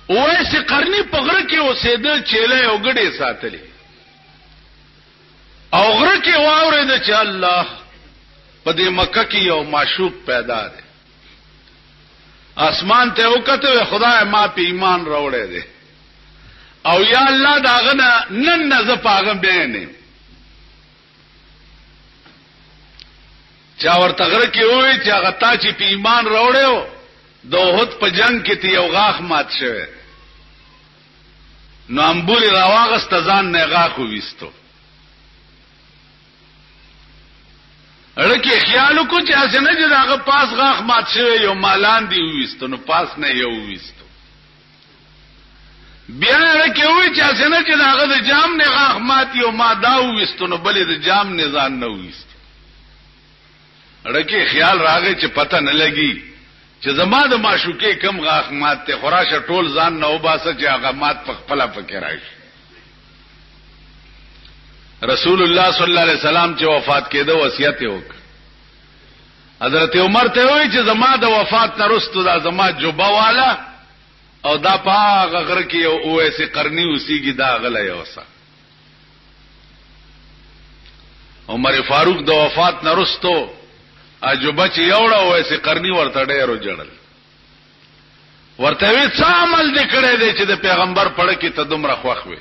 اویس قرنی په غره کې اوسېده چيله او ګډې ساتلې او غره کې واورېد چې الله په دې مکه کې یو معشوق پیدا دی اسمان ته وکړه خدای ما په ایمان راوړې دی او یا الله داغه نن نه پاغم بینه چا ورته غره کې وې چې هغه تا چې په ایمان راوړیو د احد په جنگ کې ته یو غاښ مات شوی نو امبوري راواغست ځان نه غاښ وېستو لکه خیالو کو چې اسنه چې هغه پاس غاښ مات شوی یو مالان دی وېستو نو پاس نه یو وېستو بیا لکه وې چې اسنه چې هغه د جام نه غاښ مات یو ما دا وېستو نو بلې د جام نه ځان نه وېستو لکه خیال راغی چې پته نه لګي چې زما د معشوقې کم غاښ مات ته خراشه ټول ځان نه وباسه چې هغه مات په خپل پکې راشي رسول الله صلی الله علیه وسلم چې وفات کېده وصیت وکړ حضرت عمر ته وایي چې زما د وفات نه وروسته دا زما جوبه والا او دا پاغه غره کې اویس قرنی اوسېږي دا غله یوسه عمر فاروق د وفات نه وروسته اجوبه چې یوړه اویس قرنی ورته ډېر وجړل ورته وی څه عمل دې کړی دی چې د پیغمبر پړه کې ته دومره خوښ وې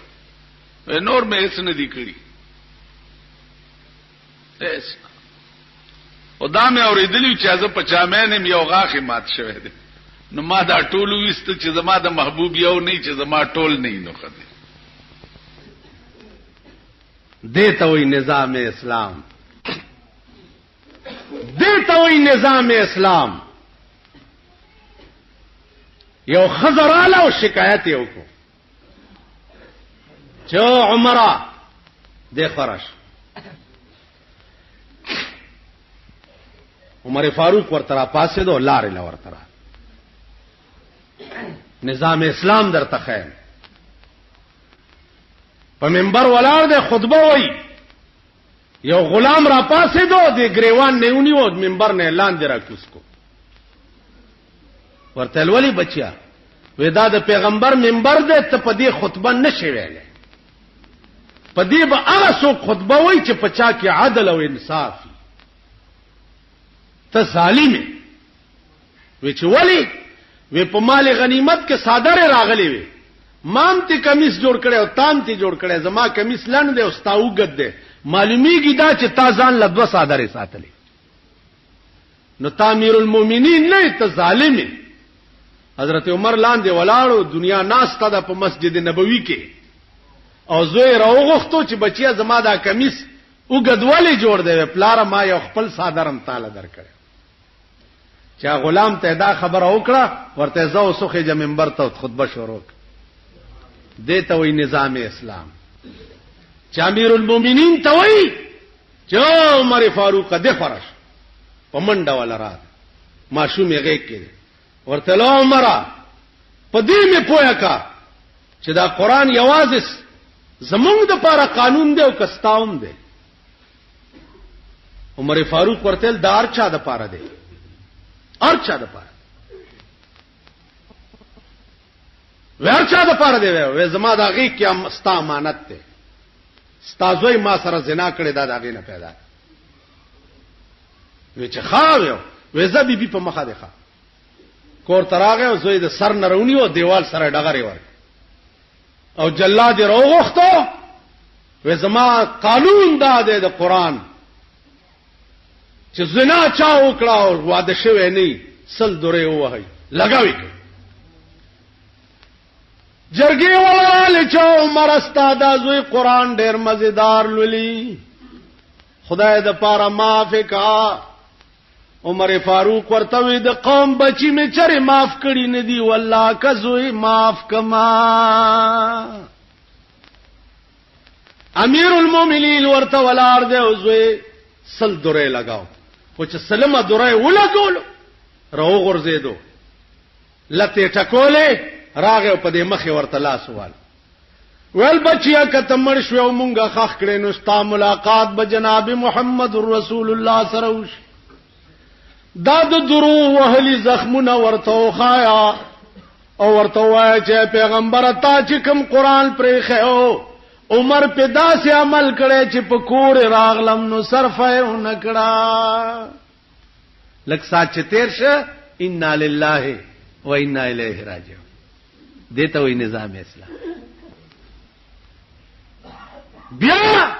نور مې هیڅ نه دی کړی او دا مې اورېدلی چې زه په چامین یو غاښ مات شوی دی نو ما دا ټول وست چې زما د محبوب یو نه چې زما ټول نه نو خدای دیتا وی نظام اسلام دیتا وی نظام اسلام یو خزراله او شکایت یو کو چې عمره د خرش عمر فاروق ورته پاسه دو لارې لا ورته نظام اسلام درته خیر په منبر ولاړ د خطبه وای یو غلام را پاسه دو د گریوان نیونی و منبر نه اعلان درا کوسکو ورته ولی بچیا ودا د پیغمبر منبر دې ته په دې خطبه نشي ویلې په دې به هغه څوک خطبه وای چې پچا کې عدل او انصاف ته ظالم وي چې ولی وی په مال غنیمت کې صادره راغلی وي مام ته کمیس جوړ کړي او تام ته جوړ کړي زما کمیس لند دی او ستاو گد دی معلومیږي دا چې تا ځان لدو صادره ساتلې نو تعمیر المؤمنین نه ته ظالم حضرت عمر لاندې ولاړو دنیا ناس تا په مسجد نبوي کې او زوی راوغختو چې بچیا زما دا کمیس وګدولې جوړ دی پلار ما یو خپل صادرم تعالی درکړ چا غلام ته دا خبره وکړه ورته زو سخه د منبر ته خطبه شروع دیته وی نظام اسلام چې امیر المؤمنین ته وی چې عمر فاروق د فرش پمنډه ولا رات ماشومې غېږ کې ورته له عمر په دې مې پوهه کا چې دا قران یوازې زمونږ د لپاره قانون دی او کستاوم دی عمر فاروق ورته دار چا د لپاره دی ارچا د پاره ورچا د پاره دی وې زما د غي کې ستا امانت ده ستازوی ما سره زنا کړی دا دغه نه پیدا وې چې خاویو وې زبې بي په مخه ده کور تراغه او زوی د سر نرونی او دیوال سره ډغری ور او جلاد روغختو وې زما قانون دا ده د قران چې زنا چا وکړه او واده شوی نه سل دوره وهي لگاوي جرګي ولاله چې عمر استاد زوی قران ډېر مزیدار لولي خدای د پاره معاف کا عمر فاروق ورته وی د قوم بچی می چره معاف کړي نه دی والله کزوی معاف کما امیر المؤمنین ورته ولار دی زوی سل دوره لگاو خو چې سلمه دوره ولګول راو غرزیدو لته ټکولې راغه په دې مخې ورته لاس وال ول بچیا کته مړ شو مونږه خخ کړي نو ستا ملاقات به جناب محمد رسول الله سره وش دا د درو وهلي زخمونه ورته خایا او ورته وای چې پیغمبر تا چې کوم قران پرې خو عمر په داسې عمل کړي چې په کور راغلم نو صرفه نکړه لک سات تیر شه ان لله و انا الیه راجعون دته وی نظام اسلام بیا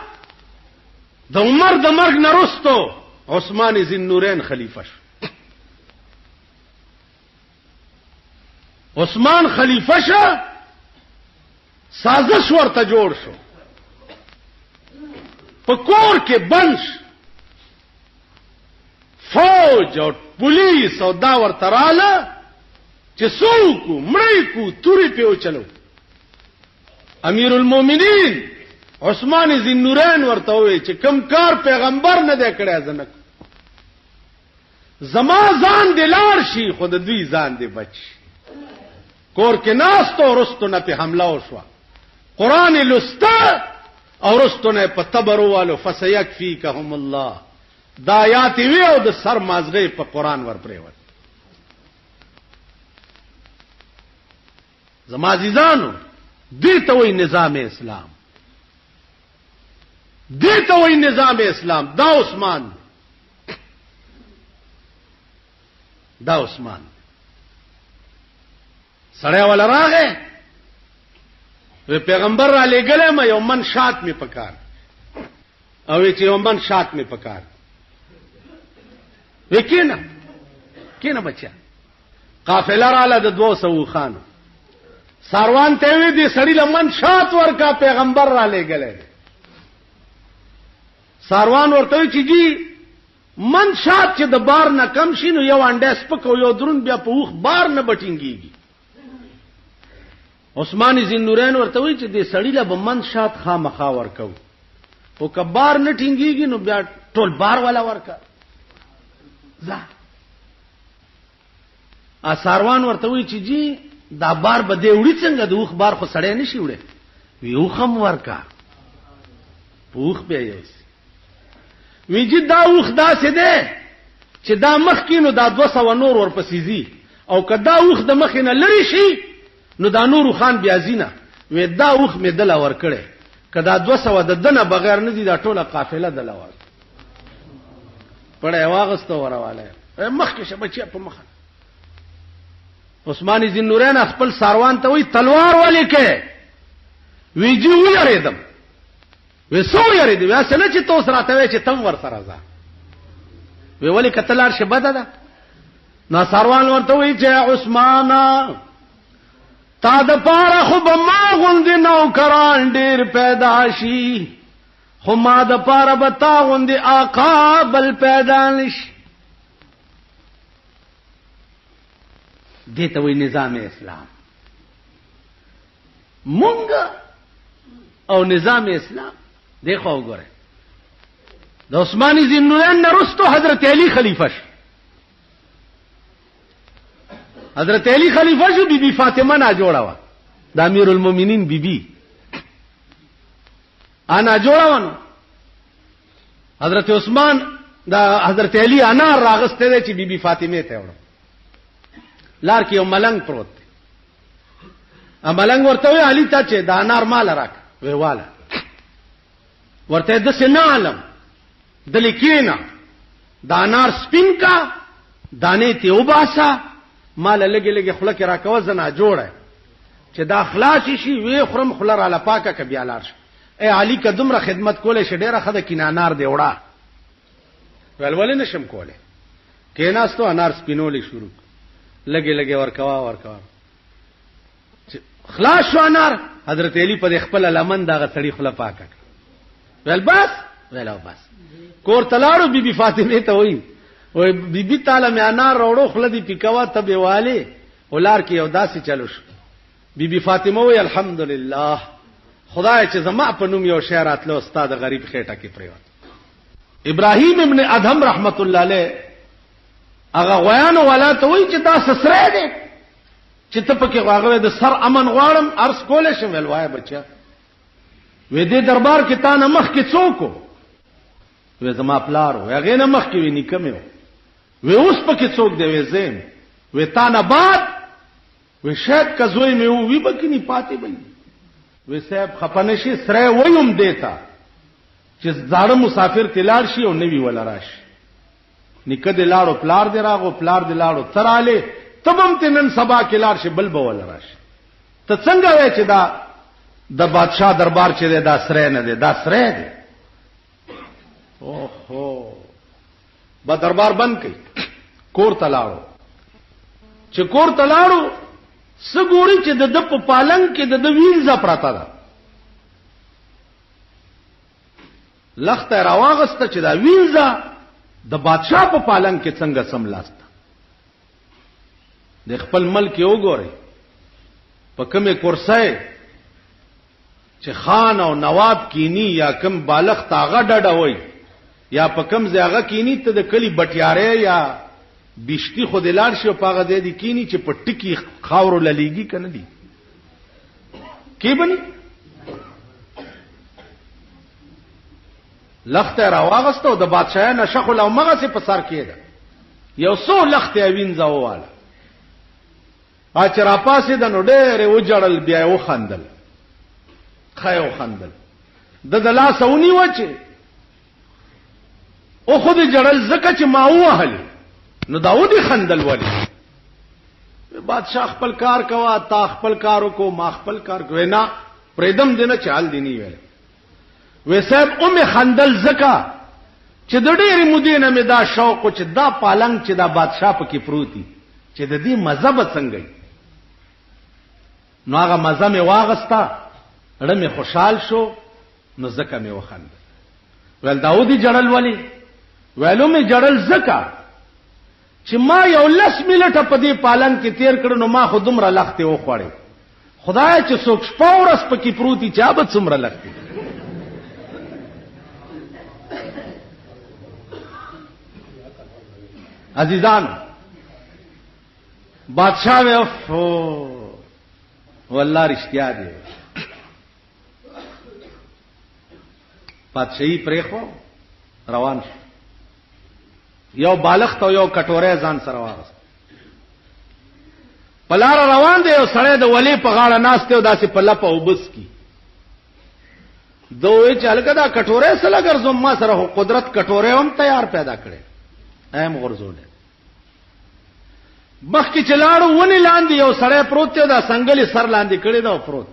د عمر د مرګ نرستو عثمان ذی النورین خلیفہ شو عثمان خلیفہ شو سازش ورته جوړ شو په کور کې بنش فوج او پولیس او دا ورته رااله چې څوک مړی کو توري په چلو امیر المؤمنین عثمان ذی النورین ورته وی چې کم کار پیغمبر نه دی کړی ځنک زما ځان دلار شي خود دوی ځان دی بچ کور کې ناستو رستو نه په حمله وشو قران لستا او رستو نه په تبرو فسيكفيكهم الله دا آیات وی او د سر مازغه په قران ور پرېوت زما عزیزانو دې ته وی نظام اسلام دې ته وی نظام اسلام دا عثمان سړی ولا راغې و پیغمبر را لګلې ما یو من شات می پکار او چې یو من شات می پکار وکینا کینا بچا قافله رااله د 200 خانو ساروان ته وی دي سړی لمن شات ورکا پیغمبر را لګلې ساروان ورته چې جی من شات چې د بار نه کم شینو یو انډه سپکو یو درون بیا په وخ بار نه بټینګيږي عثمان ذی النورین ورته وی چې د سړی له بمن شات خامخا ورکو او کبار نه ټینګيږي نو بیا ټول بار والا ورکا ځه ساروان ورته وی چې جی دا بار به دی وړي څنګه د وخ بار خو سړی نشي وړي وی خم ورکا وخ به یوس ویجی دا وخ دا سه ده چې دا مخ کینو دا 200 نور ورپسې زی او کدا وخ د مخ نه لری شي نو دا نور خان بیا زینا وې دا وخ می دلا ور کړي کدا 200 د دنه بغیر نه دي دا ټوله قافله دلا ور پړې واغستو ورواله مخ کې شبچې په مخ عثمان ذی النورین خپل ساروان ته وی تلوار ولې کې ویجی ویریدم وسو یری دی واسنه چې تو سره ته چې تم ور سره ځه وی ولی کتلار شبده ده نو ساروان ورته وی چې عثمان تا د پاره خو به ما غوندې نوکران ډیر پیدا شي خو ما د پاره به تا غوندې آقا بل پیدا نشي دته وی نظام اسلام مونږ او نظام اسلام دیکھو وګوره د عثمان ذی النورین رستو حضرت علی خلیفہ شو حضرت علی خلیفہ شو بی بی فاطمه نا جوړا و د امیر المؤمنین بی بی انا جوړا ونه حضرت عثمان دا حضرت علی انار راغسته دی چې بی بی فاطمه ته وړو لار کې یو ملنګ پروت دی ا ملنګ ورته وی علی ته چې دا انار مال راک وی والا ورته د سنالم د لیکینا دا انار سپین کا دانه ته وباسا مال لګي لګي خله کې راکوه زنا جوړه چې دا خلاص شي وی خرم خلر علی پاکه ک بیا لار شي اے علی ک دمره خدمت کوله شه ډیره خده کینا انار دی وړه ولول نشم کوله کیناستو انار سپینولې شروع لګي لګي ورکوا خلاص شو انار حضرت علی په خپل لمن دا غړي خله پاکه ول بس کور تلاړو بی بی فاطمه ته وای او بی بی تعالی مې انار وروړو خله دی پکوا ته بیواله ولار کې یو داسې چلو شو بی بی فاطمه وای الحمدلله خدای چې زما په نوم یو شعر اتلو استاد غریب خېټه کې پریوت ابراهیم ابن ادهم رحمت الله علیه هغه غویانو ولا ته وای چې دا سسره دی چې ته پکې واغوي د سر امن غواړم ارس کولې شم ولوای بچا وې دې دربار کې تا نه مخ کې څوک وې زما پلارو هغه نه مخ کې وې نکمه وې اوس پکې څوک دی وې زم وې تا نه بعد وی شاید کزوی مې وی بکنی پاتې بنی وی صاحب خپنشي سره ویم دیتا چې زاړه مسافر تلار شي او نوی ولا راشي نکه د لاړو پلار دی راغو پلار دی لاړو تراله تبم تنن سبا کې لار شي بل به ولا راشي ته څنګه وای چې دا د بادشاہ دربار چې دا سره نه دی دا سره دی اوهو با دربار بند کړي کور تلاړو چې کور تلاړو سګوري چې د په پالنګ کې د وینځه پراته ده لخته راواغسته چې دا وینځه د بادشاہ په پالنګ کې څنګه سملاسته د خپل ملک یو ګوري په کومه کرسۍ چې خان او نواب کینی یا کم بالغ تاغه ډډه وای یا په کم ځای کینی ته د کلی بټیاره یا بشتی خود لار شي او پاغه دې کینی چې په ټکی خاورو للیږي کنه دي کی بني لخته راواغستو د بادشاہ نشخ او مغه سي په سر کېده یو څو لخته وینځه واله اچ را پاسې د نو ډېر و جړل بیا و خندل خایو خندل د دلا سونی وچه او خود جړل زکه چې ما وهل نو داودی خندل ولی بادشاہ خپل کار کوا تا خپل کارو کو ما خپل کار کو نه پردم دینه چال دینی ویل وې صاحب ام خندل زکا چې د ډېرې مودینه مې دا شوق چې دا پالنګ چې دا بادشاہ پکې پروتي چې د دې مذهب څنګه نو هغه مزه مې واغستا اړه مې خوشحال شو نو زکه مې وخند ول داودی جړل ولی ویلو مې جړل زکه چې ما یو لس ملټه په دې پالن کې تیر کړو نو ما خو دومره لخته و خوړې خدای چې څوک شپورس پکې پروتي چا به څومره لخته عزیزان بادشاہ وی والله رښتیا دی پادشاہي پرېخو روان شو یو بالغ ته یو کټوره ځان سره واغست پلار روان دی یو سړی د ولی په غاړه ناشته او داسې په لپه وبس کی دوی چې هلکه دا کټوره سره ګرځم ما سره قدرت کټوره هم تیار پیدا کړي ایم غرزول مخکې چلاړو ونی لاندې یو سړی پروت دی دا څنګه سر لاندې کړي دا پروت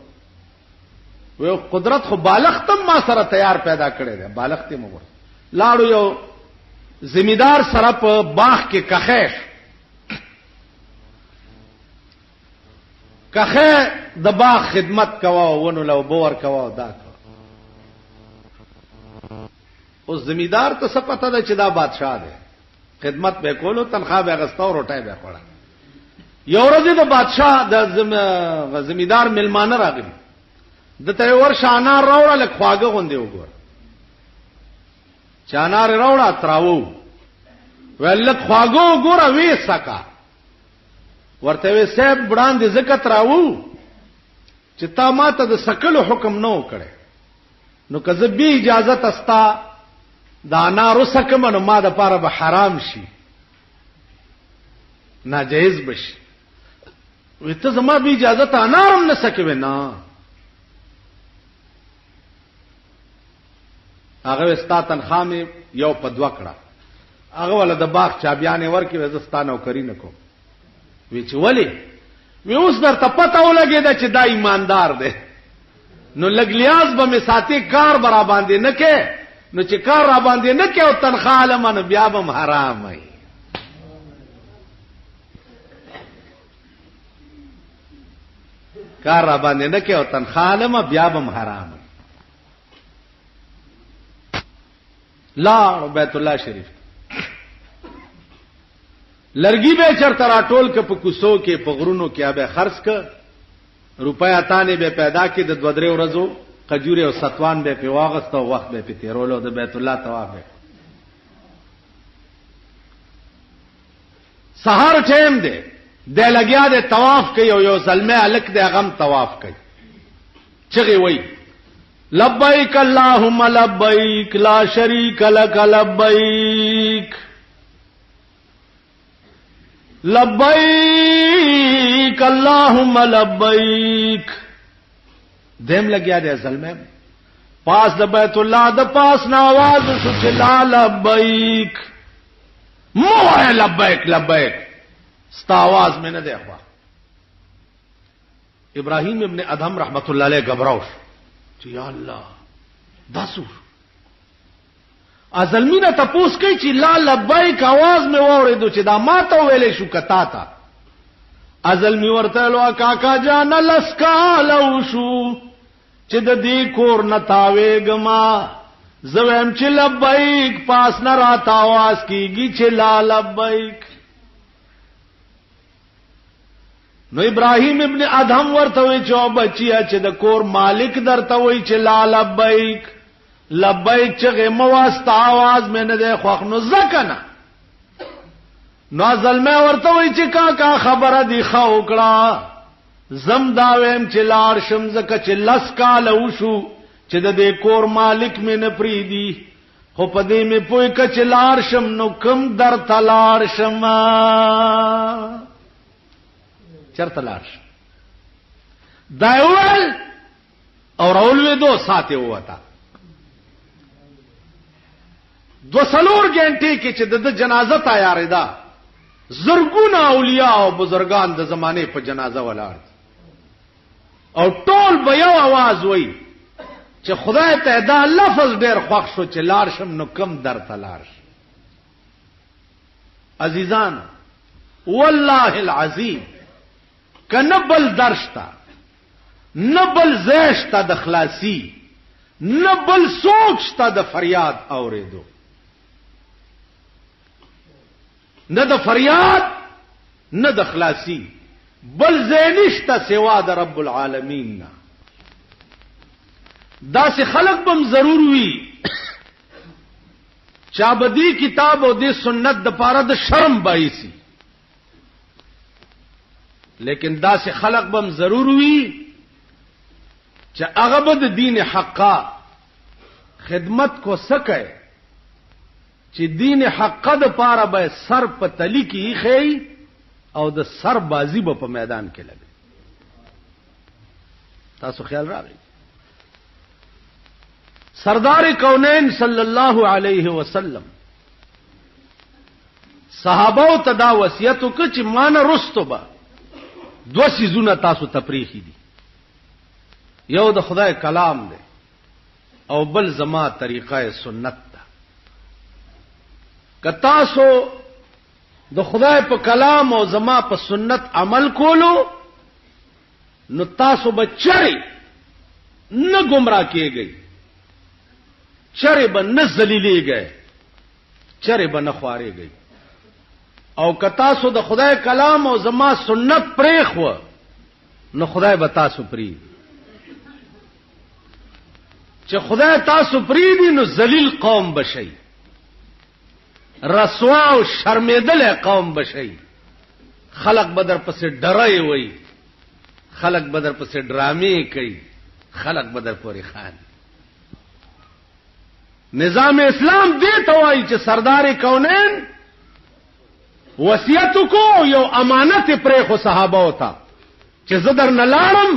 یو قدرت خو بالغ تم ما سره تیار پیدا کړي دی بالغ ته مو لاړو یو زمیدار سره په باغ کې کخه د باغ خدمت کوا ونو لو بور کوا دا او زمیدار ته څه پته ده چې دا بادشاہ دی خدمت به کولو تنخواه به غستا او روټای به خوړه یو ورځ د بادشاہ د زمیدار ملمانه راغلی د ته ورشه انار راوړل خواګه غوندې وګور چانار راوړه تراو ولت خواګه وګوره وې سکا ورته وې صاحب وړاندې زکه تراو چې تا ماته د سکلو حکم نو کړي نو کزه به اجازه تستا دا انار سکه نو ما د پاره به حرام شي ناجیز بشي وته زما به اجازه ته انارم نه سکه ونا هغه وستا تنخامه یو په دوا کړه هغه ول د باغ چابيانه ورکې وزستانو کوي نکو وی چې ولی وی اوس درته پته ولګی چې دا ایماندار دی نو لګلیاز به می ساتي کار برا باندې نه کې نو چې کار را باندې نه کې او تنخواه لمن بیا به حرام وي کار را باندې نه کې او تنخواه لمن بیا به حرام وي لا بیت الله شریف لرګي به چرته راټول ک په کوسو کې په غرونو کې به خرڅ ک روپیا تانه به پیدا کې د 2-3 ورځو قجوره او ستوان به په واغسته وخت به په تیرولو د بیت الله طواف سحر ټیم دی د لګیا د طواف کوي او یو زلمه الک د غم طواف کوي چغي وای لبیک اللهم لبیک لا شریک لک لبیک لبیک اللہم لبیک. دیم لگیا دے اصل میں پاس د بیت اللہ د پاس نا آواز شو چې لا لبیک مو ہے لبیک لبیک ستا آواز میں نہ دے خوا. ابراہیم ابن ادهم رحمت اللہ علیہ گھبراو چې یا الله داسو ازلمی نه تپوس کوي چې لا لبیک आवाज مې واورېدو چې دا ما ته ویلې شو کتا تا. ازلمی ورته لو کاکا جان لسکالو شو چې د دې کور نه تاوېګما زویم چې لبیک پاس نه راته आवाज کیږي چې لا لبیک. نو ابراہیم ابن ادهم ورته وی چې بچیا چې د کور مالک درته وی چې لا لبیک لبیک چې مواسط आवाज مې نه ده خوښ نو زکنا نو ظلمه ورته وی چې کاکا خبره دی خو وکړه زم دا ویم چې لار شم زکه چې لس کال وشو چې د دې کور مالک مې نه پریدي خو په دې مې پوي ک چې لار شم نو کم در تلار شم چرته لار شم دایول او راول دو ساته وتا 2 غنټې کې چې د جنازه تیارې ده زرګونه اولیاء او بزرگان د زمانه په جنازه ولاړ او ټول به یو आवाज وای چې خدای ته دا لفظ ډیر خوښ شو چې لار شم نو کم در تلار شم. عزیزان والله العظیم کنبل درشتا نبل زیشتا د خلاصی نبل سوچتا د فریاد اوریدو نه د فریاد نه د خلاصی بل زینشتا سوا د رب العالمین نا. دا سے خلق بم ضرور وی چابدی کتاب او د سنت د پاره د شرم بایسی لیکن دا سے خلق بم ضرور وی چې هغه د دین حقا خدمت کو سکے چې دین حق د پاره به سر په تلی کې خی او د سر بازی به په میدان کې لګي. تاسو خیال راغی سردار کونین صلی الله علیه وسلم صحابه ته دا وصیت وکړ چې مان رستو به 2 سيزونه تاسو تفریحي دي یو د خدای کلام دی او بل زما طریقه سنت ده. که تاسو د خدای په کلام او زما په سنت عمل کولو نو تاسو به چری نه گمراه کیږئ چری به نه ذلیلېږئ چری به نه خوارېږئ او که تاسو د خدای کلام او زما سنت پرېخو نو خدای به تاسو پری چې خدای تاسو پریدي نو ذلیل قوم بشئ رسوا او شرمېدل قوم بشئ خلق بدر پسې ډرای وای خلق بدر پسې ډرامې کوي خلق بدر پورې خان. نظام اسلام دې ته وایي چې سردار کونین وصیت کو یو امانت پرې خو صحابه وتا چې زدر نه لاړم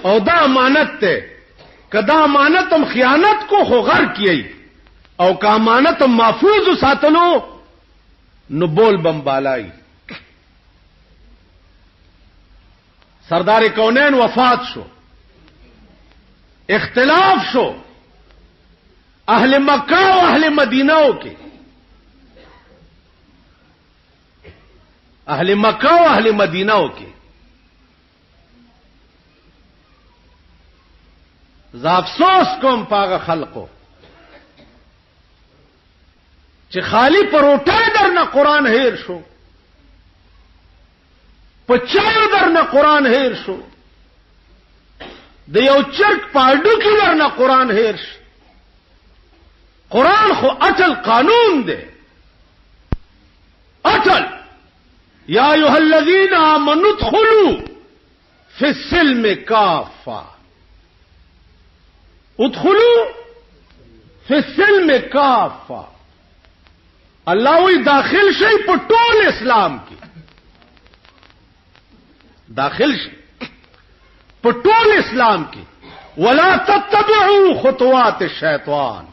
او دا امانت ته کدا امانتم خیانت کو خو غر کیي او که امانتم محفوظ ساتلو نو بول بمبالای. سردار کونین وفات شو اختلاف شو اهل مکہ و اهل مدینہ کے اهل مکہ و اهل مدینہ کے ز افسوس کوم پاغه خلقو چې خالی پروټه درنه قران هیر شو په چایو درنه قران هیر شو د یو چرک پاډو کې درنه قران هیر شو. قران خو اصل قانون دی اصل یا ایها الذین آمنوا ادخلوا فی السلم کافه ادخلوا فی السلم کافه الله وی داخل شي په ټول اسلام کې داخل شي په ټول اسلام کې ولا تتبعوا خطوات الشیطان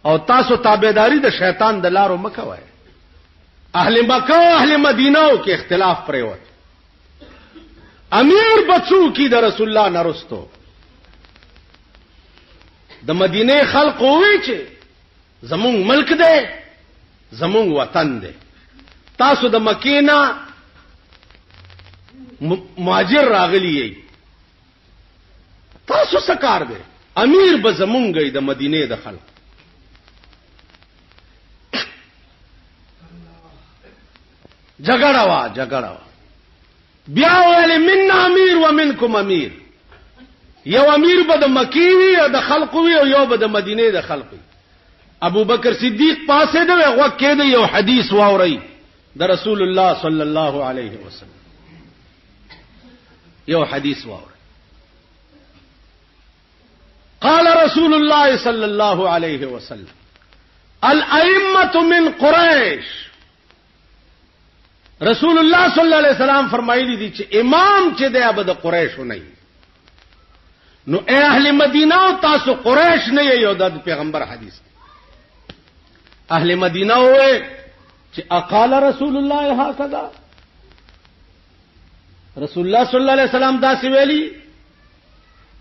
او تاسو تابعداري د شیطان د لارو مکوئ. اهل مکه او اهل مدینه کې اختلاف پریوت. امیر بچو کی د رسول الله نرستو د مدینه خلق وی چې زمون ملک دی زمون وطن دی تاسو د مکینا مهاجر راغلی یې تاسو سکار دی امیر به زمونږی د مدینه د خلق جګړه وا بیا ویل من امیر و منکم امیر یو امیر به د مکی وی او د خلق وی او یو به د مدینه د خلق وی. ابو بکر صدیق پاسه دی هغه کې دی یو حدیث واوري د رسول الله صلی الله علیه وسلم یو حدیث واوري قال رسول الله صلی الله علیه وسلم الائمه من قریش. رسول الله صلی الله علیه وسلم فرمایلی دي چې امام چې دی هغه د قریش نه نو اهل مدینه او تاسو قریش نه یو د پیغمبر حدیث. اهل مدینه وې چې اقال رسول الله هكذا رسول الله صلی الله علیه وسلم دا سی ویلی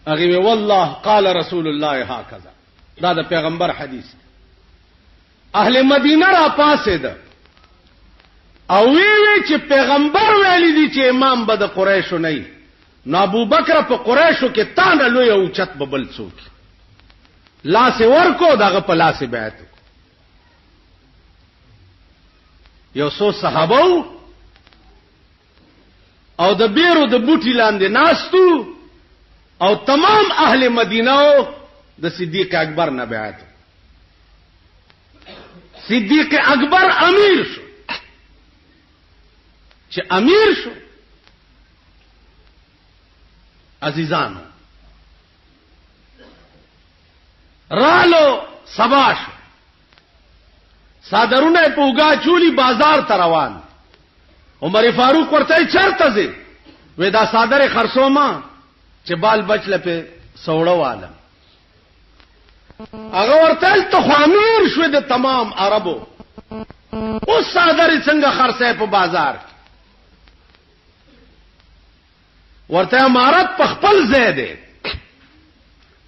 هغه والله قال رسول الله هكذا دا د پیغمبر حدیث. اهل مدینه را پاسې ده او وی چې پیغمبر ویلی دي چې امام به د قریشو نه نو ابو بکر په قریشو کې تانه لوی او چت ببل څوک لاس ورکو دغه په لاس بیعت یو څو صحابه او د بیرو د بوټی لاندې ناستو او تمام اهل مدینه د صدیق اکبر نه بیعت. صدیق اکبر امیر شو چې امیر شو عزیزانو رالو سبا شو صادرونه پوګه چولی بازار ته روان. عمر فاروق ورته چرته زی وې دا صادره خرصوما چې بال بچله په سوړه واله هغه ورته ته خامیر شو د تمام عربو اوس صادره څنګه خرڅه په بازار ورته امارت په خپل ځای دی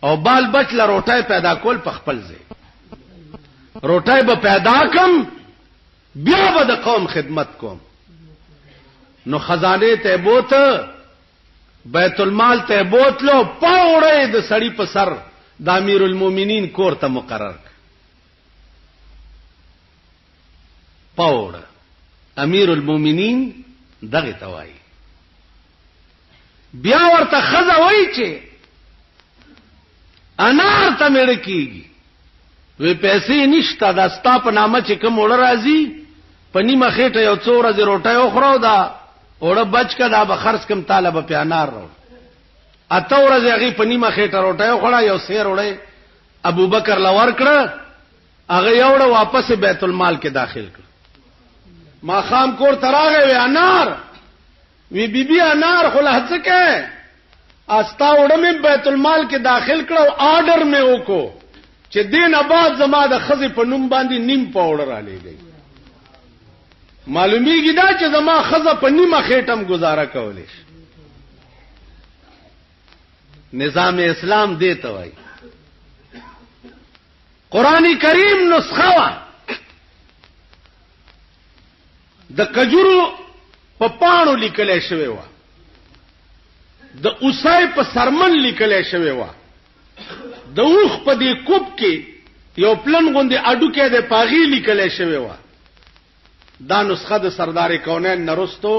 او بال بچله روټای پیدا کول په خپل ځای روټای به پیدا کم بیا به د قوم خدمت کوم. نو خزانه ته بوت بیت المال ته بوتلو پاوړې د سړی په سر د امیر المؤمنین کور ته مقرر پاوړ امیر المؤمنین دغه توای بیا ورته خزه وای چې انار ته مړ کیږي وی پیسې نشته دا ستا په نامه چې کوم وړ راځي په نیمه خېټه یو څو ورځې روټۍ وخورو دا وړ بچ کدا به خرڅ کم طالب په انار رو اته ورځې هغه په نیمه خېټه روټۍ وخوړه یو سیر وړې ابو بکر لور کړ هغه یوړ واپس بیت المال کې داخل کړ. ما خام کور تراغه وی انار وی بیبي انار خو له څه استا وړم بیت المال کې داخل کړو آرډر مې وکړو چې دین آباد زما د خزې په نوم باندې نیم پاوډر را لېږي معلومیږي دا چې زما خزه په نیمه خېټم گزاره کولې. نظام اسلام دیته وای قرآن کریم نسخه وا د کجورو په پاڼو لیکل شوی و د اوسای په سرمن لیکل شوی و د اوخ په دې کوب کې یو پلن غوندي اډو کې د پاغي لیکل شوی و. دا نسخه د سردار کونین نرستو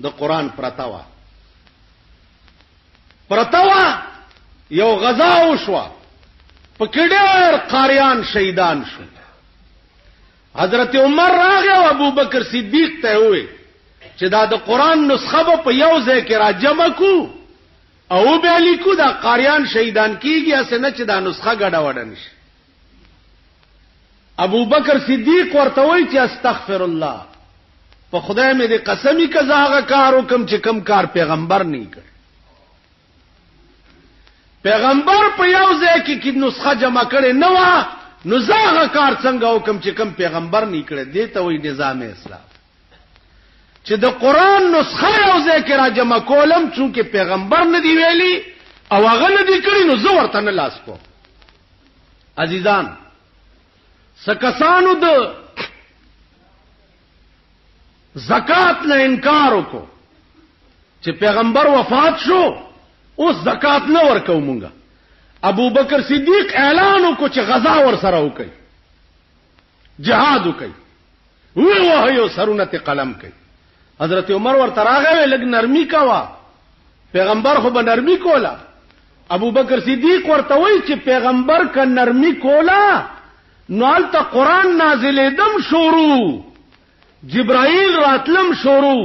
د قرآن پرتاوا یو غزا وشوا په کې ډېر قاریان شهیدان شو. حضرت عمر راغی او ابو بکر صدیق ته وې چې دا د قرآن نسخه په یو ځای کې را جمع کو او به لیکو دا قاریان شهیدان کیږي اسنه چې دا نسخه ګډه وډه نشي. ابو بکر صدیق ورته وای چې استغفر الله په خدای مې دې قسمی کزاغه کار وکم چې کم کار پیغمبر نه کړ. پیغمبر په یو ځای کې نسخه جمع کړي نه و، نو زاغه کار څنګه وکم چې کم پیغمبر نه کړي. دې ته وایي نظام اسلام، چې د قران نسخه یو ځای کې را جمع کولم، چونکه پیغمبر نه دی ویلي او هغه نه دی کړی، نو زه ورته نه لاس کوم. عزیزان، سکسانو د زکات نه انکار وکړو چې پیغمبر وفات شو، اوس زکات نه ورکو مونږه. ابو بکر صدیق اعلان وکړو چې غزا ور سره وکړي، جهاد وکړي، وایو سرونه ته قلم کوي. حضرت عمر ورته راغی، لګ نرمي کوا، پیغمبر خو به نرمي کولا. ابو بکر صدیق ورته وایي چې پیغمبر که نرمي کولا نو البته قران نازلېدم شروع، جبرائیل راتلم شروع،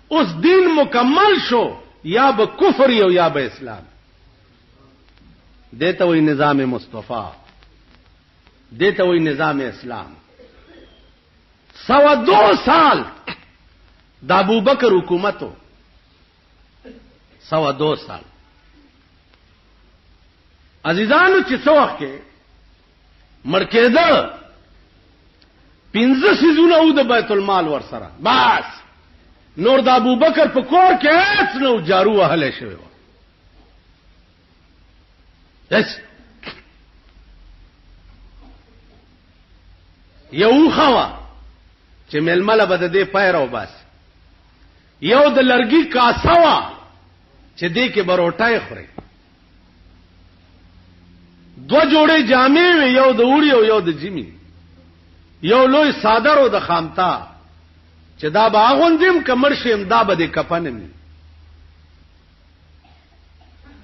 اوس دین مکمل شو، یا به کفر یو یا به اسلام. دیتا وی نظام مصطفی، دیتا وی نظام اسلام. 102 سال د ابو بکر حکومتو، 102 سال. عزیزانو چې څو وخت کې مړ کېده، 15 سيزونه او د بیت المال ور سره، بس نور د ابو بکر په کور کې هیڅ نو جارو وهله شوی و. دس یو خوا چې ململه بد دې پایرو بس، یو د لرګي کاسه وا چې دې کې بروټای خوري، 2 جوړې جامې وي، یو د وړي او یو د جمی، یو لوی صادر او د خامتا چې دا باغوندیم کمر شیم دا به د کفنمی.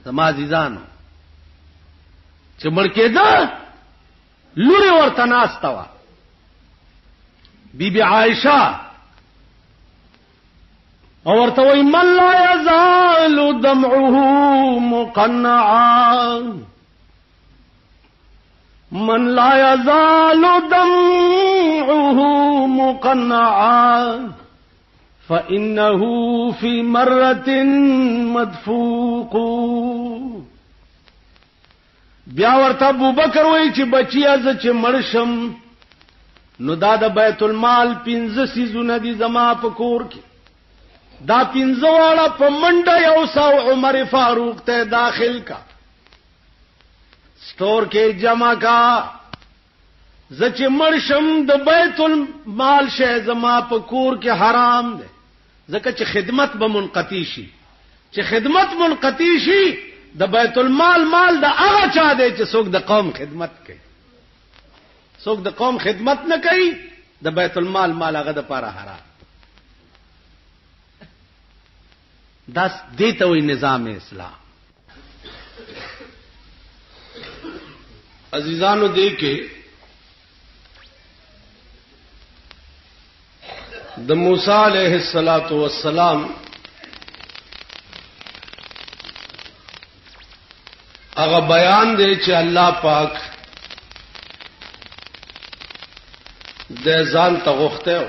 زما عزیزانو چې مړ کېده لوري ورته ناسته وه، بیبي عائشه او ورته وایي من لا یزال دمعه مقنعا، من لا يزال دمعه مقنعا فإنه في مرة مدفوق. بیا ورته ابو بکر وایي چې بچیا ز چې مرشم نو دا د بیت المال 15 سيزونه دي زما په کور کې، دا 15 واړه په منډه یو سو عمر فاروق ته داخل کا، سٹور کې جمع کا، زچ مرشم د بیت المال شه زما په کور کې حرام ده، ځکه چې خدمت به منقطی شي، چې خدمت منقطی شي د بیت المال مال د هغه چا دی چې څوک د قوم خدمت کوي، څوک د قوم خدمت نه کوي د بیت المال مال هغه د پاره حرام. داس دیته وی نظام اسلام. عزیزانو دې کې د موسی علیہ الصلوۃ والسلام هغه بیان دی چې الله پاک د ځان ته غوښته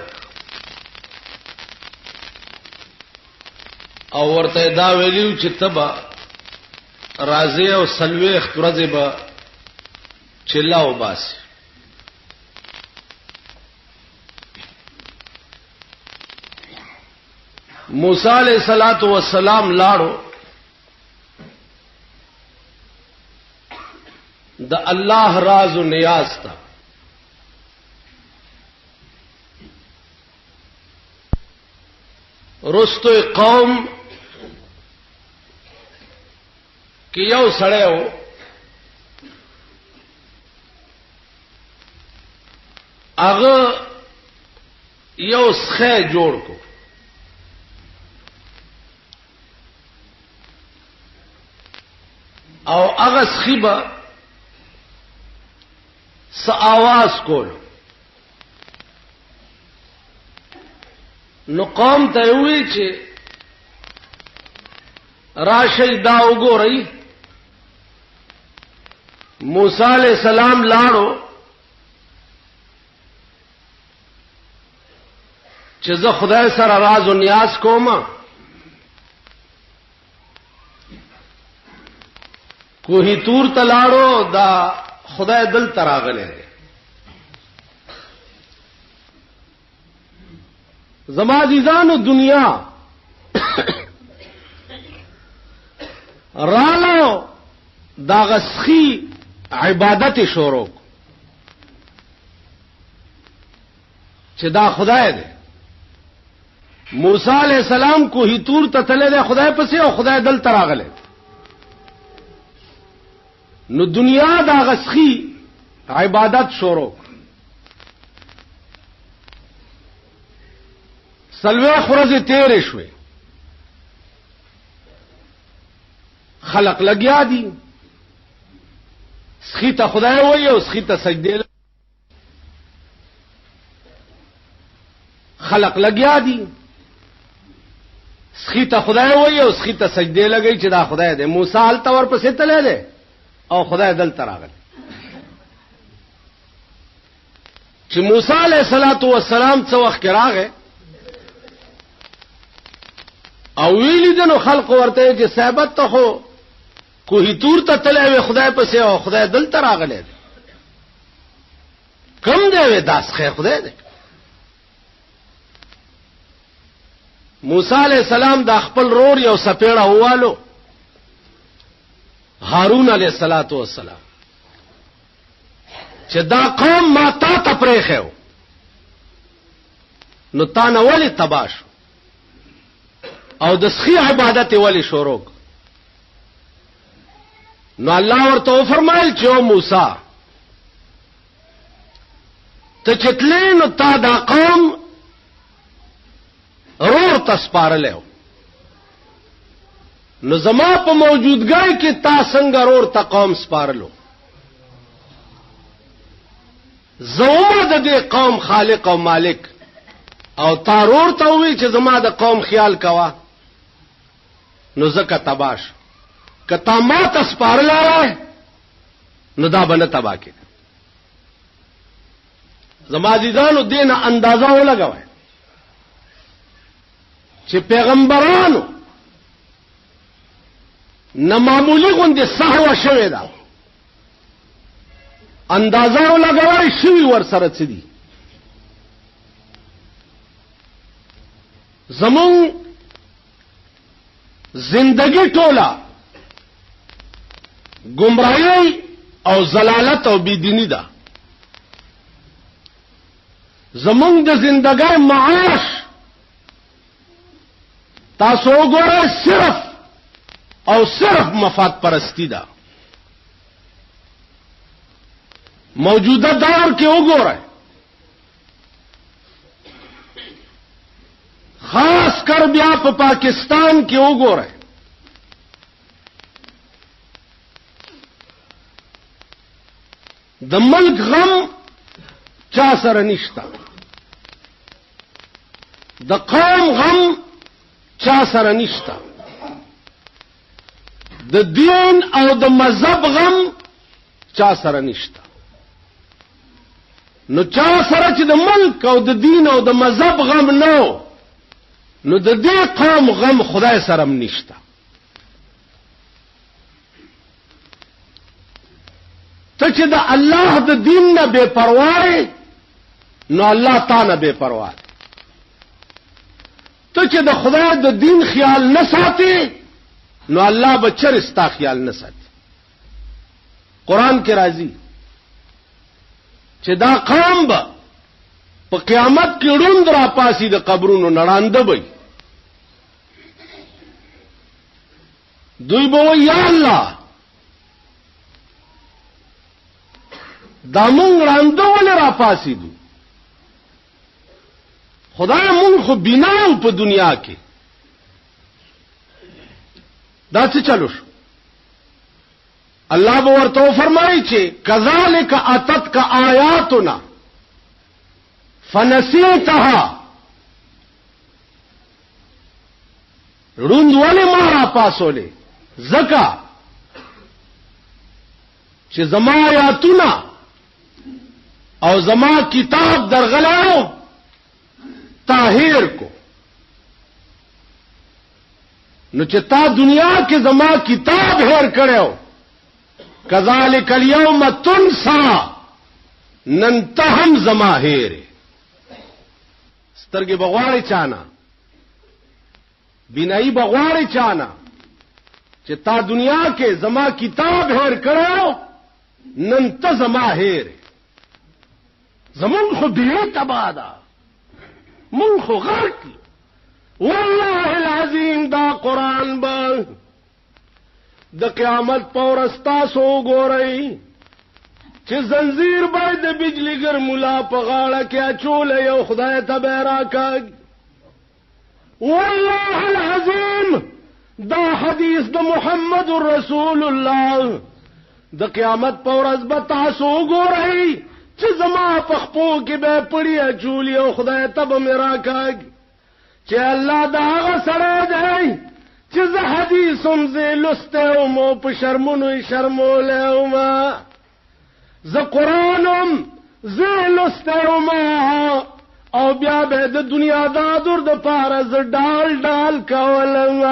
او ورته دا ویلو چې تبا راځي او سلويخ ورځې به چلاو باسي. موسی علیہ الصلوۃ والسلام لاړو د الله راز و نیاز تا، رستو قوم کې یو سړی و هغه یو څخه جوړ کو، او هغه څخه س आवाज کول، نو قوم ته وی چې راشي دا وګورئ. موسی علیہ السلام لاړو چې زه خدای سره راز او نیاز کوم کوهی تور تلاړو دا خدای دل تراغله زما عزیزانو دنیا رالو دا غسخی عبادت شروع چې دا خدای دی موسی علیہ السلام کوهی تور ته تله دی خدای پسې او خدای دل تراغله نو دنیا دا غسخی عبادت شروع سلوه خورز تیرې شوې خلق لګیا دي سخی ته خدای وایي او سخی ته سجده خلق لګیا دي سخی ته خدای وایي او سخی ته سجده لګي چې دا خدای دی موسی ال تور پسې تله دی او خدای دل تراغله چې موسی علیہ الصلوۃ والسلام څو وخت راغی او ویلی دنو خلق ورته چې ثابت ته خو کوهی تور ته تله خدای پسې او خدای دل تراغله کم دی داس خیر خدای دی موسی علیہ السلام د خپل رور یو سپېړه هوالو هارون علیہ الصلوۃ والسلام چې دا قوم ما تا ته پرېخو نو تا نه ولی تباش او د سخی عبادت ولی شروع نو الله ورته فرمایل چې او موسی ته چتلې نو تا دا قوم رور تسپارلو نو زما په موجودګۍ کې تا څنګه رور ته قوم سپارلو زومه د دې قوم خالق او مالک او تارور ته وی چې زما د قوم خیال کوا نو زکه تباش کتا ما تسپارلای نو دا بنه تبا کې زما عزیزانو دینه اندازه ولګوي چې پیغمبرانو نه معمولی غوندې سهوا شوی دا اندازه ولګوي شوی ور سره څه دي زمون زندگی ټوله گمراهی او زلالت او بيدینی ده زمون د زندګۍ معاش تاسو وګورئ صرف او صرف مفاد پرستی ده موجوده دور کې وګورئ خاص کر بیا په پاکستان کې وګورئ د ملک غم چا سره نشتا د قوم غم چا سره نشتا د دین او د مذهب غم چا سره نشتا نو چا سره چې د ملک او د دین او د مذهب غم نو نو د دې قوم غم خدای سره نشتا ته چې د الله د دین نه بے پروا نو الله تعالی بے پروا ته چې د خدای د دین خیال نه ساتي نو الله بچر استا خیال نه ساتي قران کې راځي چې دا قوم به په قیامت کې روند را پاسي د قبرونو نړانده وي دوی به یا الله دا مونږ رانده ولې را پاسي دي خدای مونږ خو بناو په دنیا کې دا څه چلو شو الله به ورته فرمایي چې کذالک اتتک آیاتنا فنسیتها روند ولې ما را پاسولې زکا چې زما آیاتونه او زما کتاب درغلاو هیر کو نو چې تا دنیا کې زما کتاب هیر کړو کذالک الیوم تنسا نن ته هم زما هیر سترګې بغواړي چانا بینایی بغواړي چانا چې تا دنیا کې زما کتاب هیر کړو نن ته زما هیر زمون خو بیه تبادا مون خو غرق والله العظیم دا قرآن با د قیامت پور استاسو ګورئ چې زنجیر باید د بجلیګر مولا په غاړه کې اچول یو خدای ته به راکاږي والله العظیم دا حدیث د محمد رسول الله د قیامت پور از به تاسو ګورئ چې زما په خپو کې به پړی اچول یو خدای ته به مې راکاږي چې الله دا هغه سره دی چې زه حدیث هم زه لسته وم او په شرمونو یې شرمولی وم زه قرآن هم زه لسته وم او بیا به د دنیا دادور د پاره زه ډال ډال کولم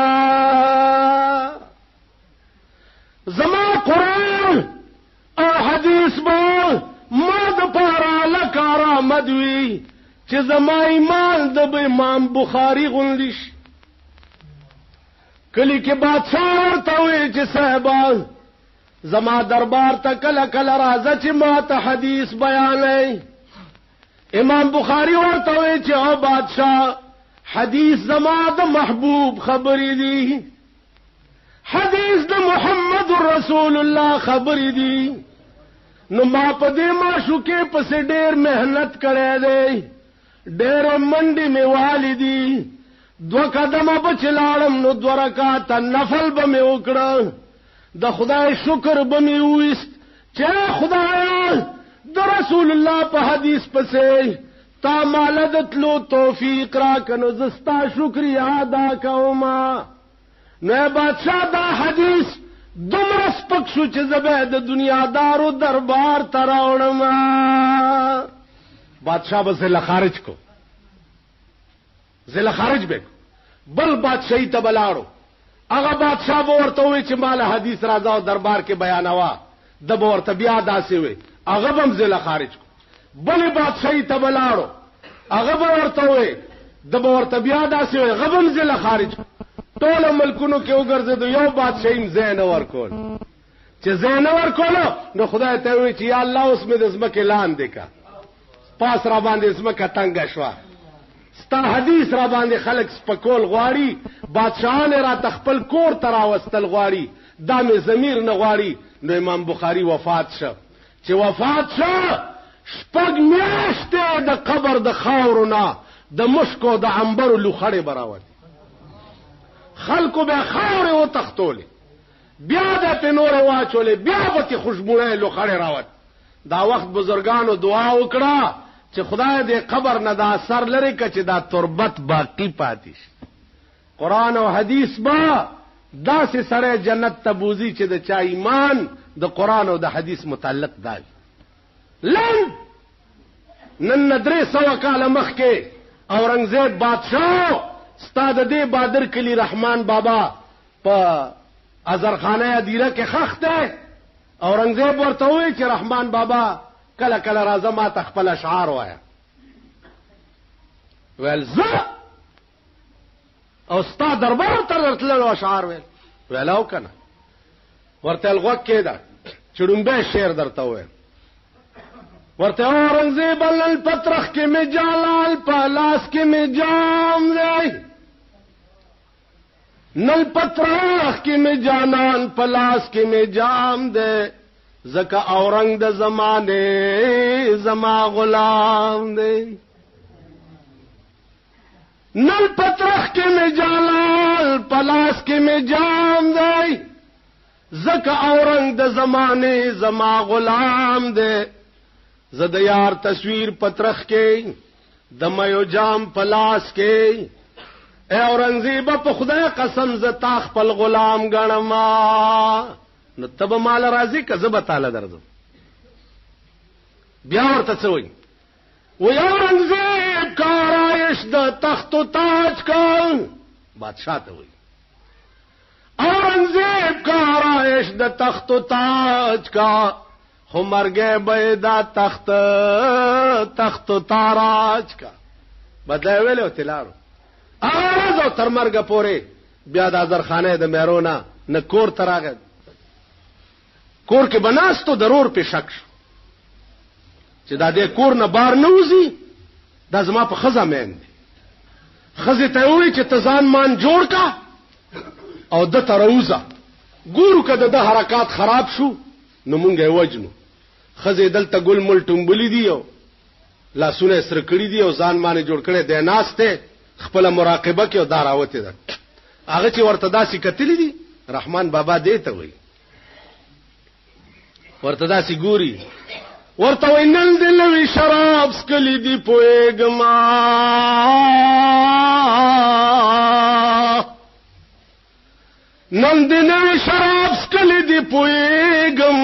زما قرآن او حدیث به ما د پاره لکه آرامد وي چې زما ایمان د امام بخاری غوندي شي کلی کې بادشاہ ورته وی چې صاحب زما دربار ته کله کله راځه چې ما ته حدیث بیانوي امام بخاری ورته وی چې او بادشاہ حدیث زما د محبوب خبرې دي حدیث د محمد رسول الله خبرې دي نو ما په دې معشوقې پسې ډېر مهنت کړی دی ډېر منډې مې والدي 2 قدمه به چې لاړم نو 2 رکعاته نفل به مې وکړه د خدای شکر به مې وویست چې خدایه د رسول الله په حدیث پسې تا مال د تلو توفیق راکړه نو زه ستا شکریا ادا کوم نو بادشاہ دا حدیث دومره سپک شو چې زه به د دنیادارو دربار ته راوړم بادشاہ به زله خارج کو زله خارج به بل بادشاہی ته بلاړو هغه بادشاہ به ورته وی چې مال حدیث راځه او دربار کې بیانوا د به ورته بیا داسې وي هغه به زله خارج کو بل بادشاہی ته بلاړو هغه به ورته وی د به ورته بیا داسې وي هغه به زله خارج کو ټول ملکونو کې وګرځیدو یو بادشاہیم زین ورکول چې زین ورکول نو خدای ته وی چې یا الله اوس مې د زمکه لاندې کا پاس را باندې زمکه تنگ شوا ستا حدیث را باندې خلق سپکول غواړي بادشاہان را تخپل کور ترا وستل غواړي دا مې ضمیر نه غواړي نو امام بخاری وفات شو چې وفات شو شپږ میاشتې د قبر د خاورونه د مشکو د عنبرو لوخړې براوت خلکو به خاورې و تختولې بیا د پنور واچولې بیا به خوشبوړې لوخړې راوت دا وخت بزرګانو دعا وکړه چې خدای دې قبر نه دا اثر لري چې دا تربت باقی پاتې شي قرآن او حدیث با داسې سره جنت ته بوزي چې د چا ایمان د قرآن او د حدیث متعلق دی نن 300 کاله مخکې اورنګزیب بادشاہ استاد دې بادر کلی رحمان بابا په ازرخانه دیره کې خخته اورنګزیب ورته وی چې رحمان بابا کله کله راځه ما تخپل اشعار وایا ول زه او استاد دربار ته تللو اشعار ویلاو کنه ورته الغوک کېدا چړمبه شعر درته وای ورته اورنګزیب لن پترخ کې می جلال پلاس کې می جام دی نل پترخ کې می جانان پلاس کې می جام دی زکا اورنګ د زمانه زما غلام دی نل پترخ کې می جلال پلاس کې می جام دی زکا اورنګ د زمانه زما غلام دی زد یار تصویر پترخ کې د مېو جام پلاس کې اے اورنګزیب په خدای قسم ز تا خپل غلام غنما نو تب مال راضی کذب تعالی درځو بیا ورته څوي و اورنګزیب کارایش د تخت و تاج کا بادشاہ ته وایي اورنګزیب کا آرائش د تخت و تاج کا خو مرګه به دا تخت و تاراج کا بدای ویلو تلارو اغاز او تر مرګه پورې بیا د ازرخانه د مهرونا نه کور تراغه کور کې بناستو ضرور په شک شو چې دا د کور نه بار نه وځي دا زما په خزه مین دي خزه ته وی چې تزان مان جوړ کا او د تروزه ګورو کده د حرکات خراب شو نو مونږه وجنو خزه دلته ګل مل ټمبلی دی او لاسونه سره کړی دی او ځان باندې جوړ کړي دی ناشته خپل مراقبه کې او داراوته ده هغه چې ورته داسې کتلی دي رحمان بابا دې ته وایي ورته داسې ګوري ورته وینل دلوي شراب سکلی دی پويګما نن دنوي شراب سکلی دی پويګم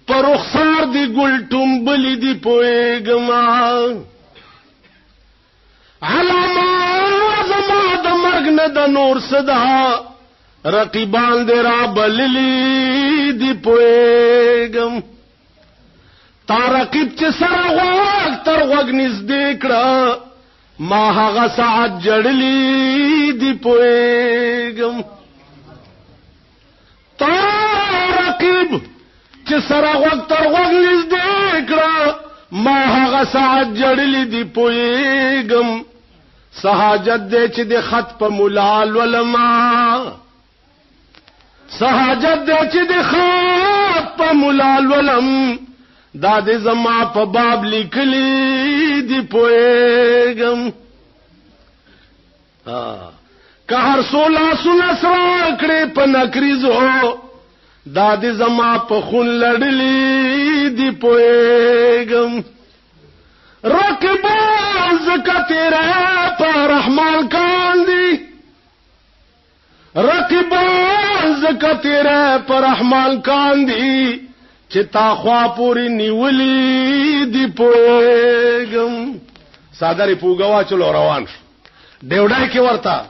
پر رخسار دی ګل ټومبلی دی پويګما علامه زما د مرګ نه د نور صدا رقیبان دی را بللی دی پويګم تا رقیب چې سره غوږ تر غوږ نږدې کړه ما هغه ساعت جړلی دی پويګم تا رقیب چې سره غوږ تر غوږ نږدې کړه ما هغه ساعت جړلی دی پويګم سہاجت دې چې د خط په مولال ولما سہاجت دې چې د خط په مولال ولم دا دې زما په باب لیکلی دی پويګم که هر سولا سونه سره کړې په نکریزو دا دې زما په خون لړلی دی پويګم رقیبان زکه تیرا په رحمان کاندي رقیبان زکه تیرا په رحمان کاندي چې تا خوا پوری نیولی دی پويګم سادرې پوګوا چلو روان شو ډیوډای کې ورتا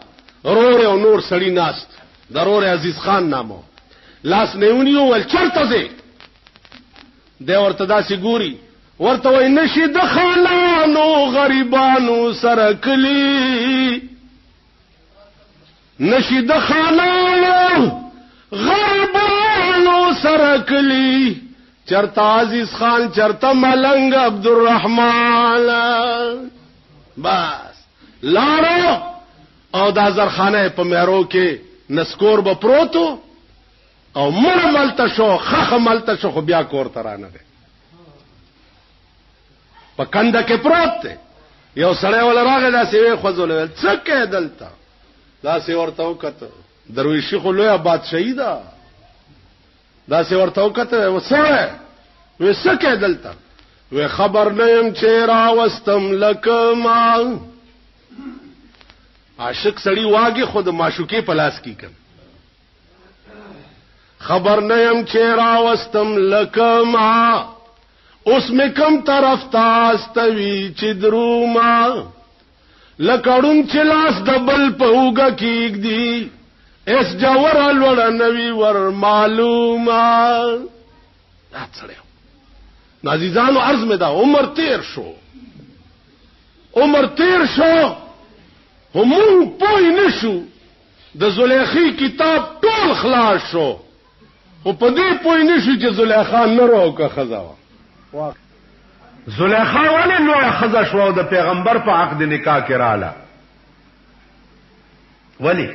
رور او نور سړی ناست ضرور عزیز خان نامو لاس نیونیو ول چرته دي د ورته داسې ګوري ورته وای نشي د خانانو غریبانو سره کلی نشي د خانانو غریبانو سره کلی چرته عزیز خان چرته ملنګ عبدالرحمن بس لارو او د زرخانه په مېرو کې نسکور به پروتو او مړ ملته شو خخ ملته شو خو بیا کور ترانه ده په کنده کې پروت دی یو سړی ول راغی داسې وی خوځول څه کې دلته داسې ورته وکړه درویشي خو لوی بادشاہي ده داسې ورته وکړه وسره وې څه کې دلته وې خبر نه يم چې را وستم لکه ما عاشق سړی واګي خود معشوقې پلاس کی کم خبر نه يم چې را وستم لکه ما اوس می کم طرف تاستوي چې دروما لکړون چې لاس دبل په اوګه کېګ دی اس جوور لوړ نوي ور معلومه اڅړیو عزیزانو عرض می دا عمر تیر شو همون پوی نشو د زلیخی کتاب ټول خلاص شو او په دې پوی نشو چې زلیخا نه راوکه خزاوه زلیخا ولې نو خزا شو د پیغمبر په عقد نکاح کې رااله ولی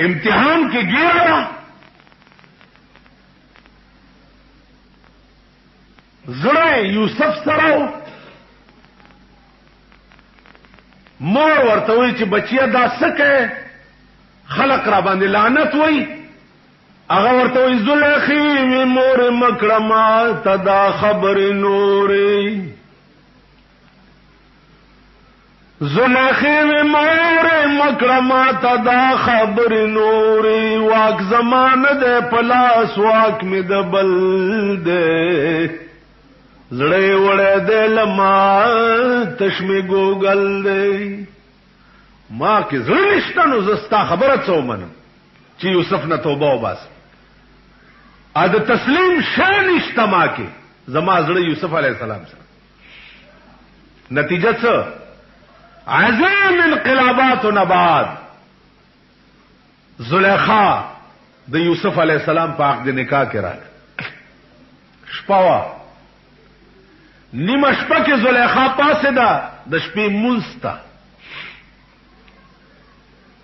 امتحان کې ګیره زړه یوسف سره مور ورته وی چې بچیا دا سکه خلق را باندې لعنت وای هغه ورته وی زلیخی وی مور مکرما تدا خبر نوري زلیخی وی مور مکرما تدا خبر نوري واک زمانه ده پلاس واک می د بل ده زړه وړه د لما تشمی ګوګل دی ما کې زړه نشته نو زستا خبره څو منم چې یوسف نه توبه وباس ا د تسلیم شان نشته ما کې زما زړه یوسف علی السلام سره نتیجه څه عظیم انقلابات و نباد زلیخا د یوسف علی السلام په عقد نکاح کې راغله شپوا نیمه شپه کې زلیخا پاسه ده د شپې مونستا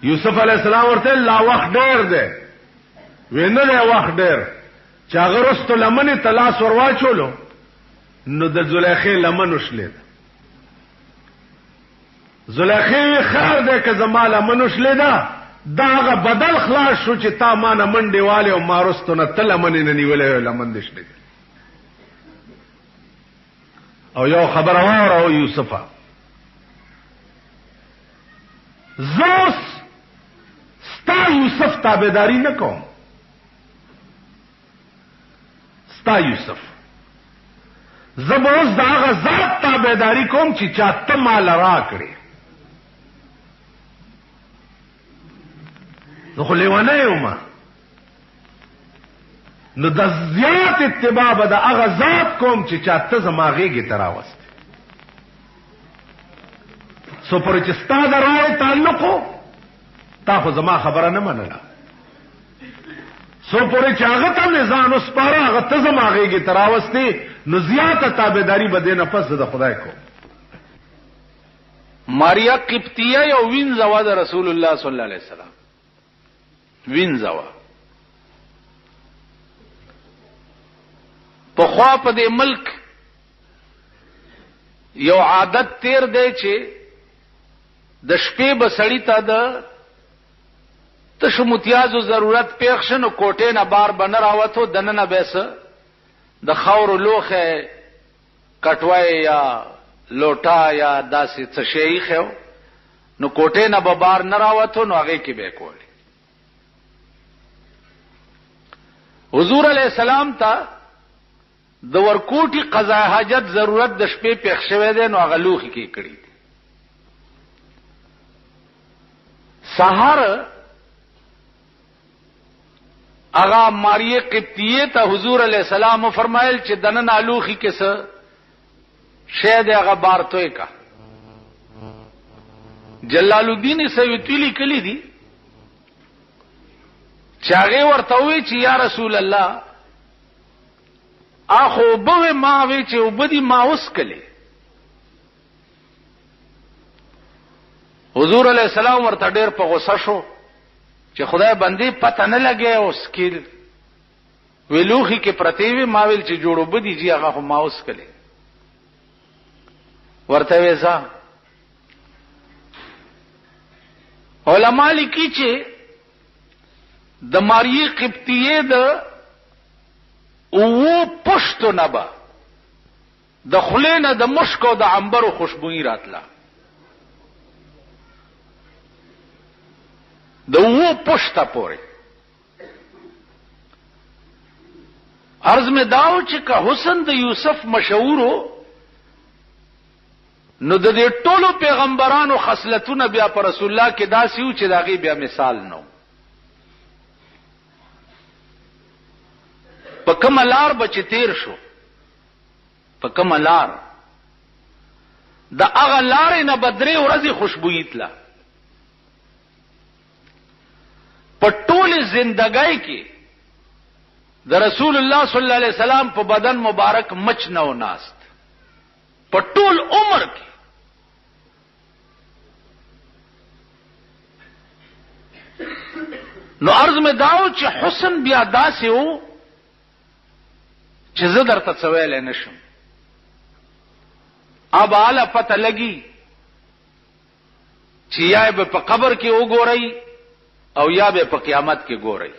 یوسف علی السلام ورته لا وخت ډیر ده وینه له وخت ډیر چې هغه رستو لمنه تلاس ورواچولو نو د زلیخې لمن وشلید زلیخې خیر ده که زما لمن وشلید دا هغه بدل خلاص شو چې تا ما نه منډې والے او ما رستو نه تل لمن نه نیولې لمن دې شلید او یو خبر واره یوسفه زوس ستا یوسف تابعداری نه کوم ستا یوسف زبوس داغه ذات تابعداری کوم چې چاته مال را کړی نو خو لیوانه یوما نو د زیات اتباع به د هغه ذات کوم چې چاته زماغېږي تراوست سو پر چې ستا د رای تعلقو تا خو زما خبره نه منله سو پورې چې هغه ته میزان وسپاره هغه ته زماغېږي تراوستي نو زیاته تابعداري به دې نه پس د خدای کو ماریا قبطیه یو وینځوا د رسول الله صلی الله علیه وسلم وینځوا په خوا په دې ملک یو عادت تیر دی چې د شپې به سړی ته د تشو متیازو ضرورت پیښ شنو کوټې نه بار بنه راوته دننه بیس د خاور لوخه کټوای یا لوټا یا داسې څه شی خو نو کوټې نه به بار نه راوته نو هغه کې به کول حضور علیہ السلام ته د ورکوټي قضا حاجت ضرورت د شپې پیښ شوه دی نو هغه لوخي کې کړی سحر اغا ماریه قبطیه ته حضور علیہ السلام فرمایل چې دنن الوخي کې څه شه دې هغه بارتوي کا جلال الدین سیوطی کلی دی چاغه ورته وی چې یا رسول الله اخو به ما وی چې وبدي ما اوس کلی حضور علیہ السلام ورته ډېر په غوسه شو چې خدای باندې پته نه لګي او سکیل ویلوخي کې پرتیوي ما ویل چې جوړو بدی جی هغه ما اوس کلی ورته وېزا علماء لیکي چې د ماریه قبطیه د او پښتو نبا د خلینه د مشک او د عنبر خوشبوئی راتله د و پښتا پورې عرض میں داو چې که حسن د یوسف مشهورو نو د دې ټولو پیغمبرانو خصلتونه بیا پر رسول الله کې داسې و چې داغي بیا مثال نو په کوم لار بچ تیر شو په کوم لار د هغه لارې نه بدري ورځي خوشبوئی تله په ټول زندګۍ کې د رسول الله صلی الله علیه وسلم په بدن مبارک مچ نه و ناست په ټول عمر کې نو عرض میں داو چې حسن بیا داسې و چې زه درته څه ویلی نشم اب اعلی پته لګي چې یا به په قبر کې وګورئ او یا به په قیامت کې ګورئ